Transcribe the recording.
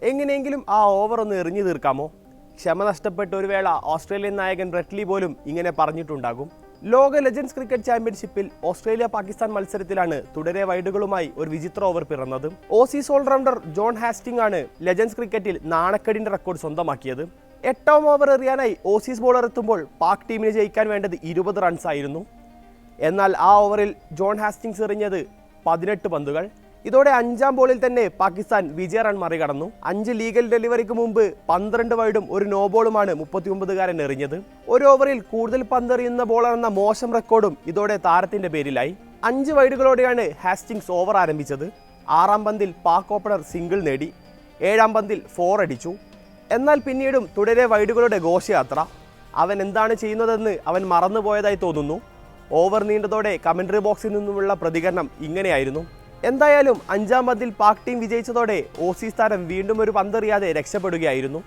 എങ്ങനെയെങ്കിലും ആ ഓവർ ഒന്ന് എറിഞ്ഞു തീർക്കാമോ? ക്ഷമ നഷ്ടപ്പെട്ട ഒരു വേള ഓസ്ട്രേലിയൻ നായകൻ ബ്രെറ്റ് ലീ പോലും ഇങ്ങനെ പറഞ്ഞിട്ടുണ്ടാകും. ലോക ലെജൻഡ്സ് ക്രിക്കറ്റ് ചാമ്പ്യൻഷിപ്പിൽ ഓസ്ട്രേലിയ പാകിസ്ഥാൻ മത്സരത്തിലാണ് തുടരെ വൈഡുകളുമായി ഒരു വിചിത്ര ഓവർ പിറന്നത്. ഓസീസ് ഓൾറൗണ്ടർ ജോൺ ഹാസ്റ്റിംഗ് ആണ് ലെജൻഡ്സ് ക്രിക്കറ്റിൽ നാണക്കേടിന്റെ റെക്കോർഡ് സ്വന്തമാക്കിയത്. 8ാം ഓവർ എറിയാനായി ഓസീസ് ബോളർ എത്തുമ്പോൾ പാക് ടീമിന് ജയിക്കാൻ വേണ്ടത് 20 റൺസ് ആയിരുന്നു. എന്നാൽ ആ ഓവറിൽ ജോൺ ഹാസ്റ്റിംഗ്സ് എറിഞ്ഞത് 18 പന്തുകൾ. ഇതോടെ 5ാം ബോളിൽ തന്നെ പാകിസ്ഥാൻ വിജയ റൺ മറികടന്നു. 5 ലീഗൽ ഡെലിവറിക്ക് മുമ്പ് 12 വൈഡും ഒരു നോ ബോളുമാണ് 39കാരൻ എറിഞ്ഞത്. ഒരു ഓവറിൽ കൂടുതൽ പന്തെറിയുന്ന ബോളർ എന്ന മോശം റെക്കോർഡും ഇതോടെ താരത്തിന്റെ പേരിലായി. 5 വൈഡുകളോടെയാണ് ഹാസ്റ്റിംഗ്സ് ഓവർ ആരംഭിച്ചത്. 6ാം പന്തിൽ പാക് ഓപ്പണർ സിംഗിൾ നേടി. 7ാം പന്തിൽ 4 അടിച്ചു. എന്നാൽ പിന്നീടും തുടരെ വൈഡുകളുടെ ഘോഷയാത്ര. അവൻ എന്താണ് ചെയ്യുന്നതെന്ന് അവൻ മറന്നുപോയതായി തോന്നുന്നു. ഓവർ നീണ്ടതോടെ കമന്ററി ബോക്സിൽ നിന്നുമുള്ള പ്രതികരണം ഇങ്ങനെയായിരുന്നു. എന്തായാലും 5ാം പന്തിൽ പാക് ടീം വിജയിച്ചതോടെ ഓസീസ് താരം വീണ്ടും ഒരു പന്തെറിയാതെ രക്ഷപ്പെടുകയായിരുന്നു.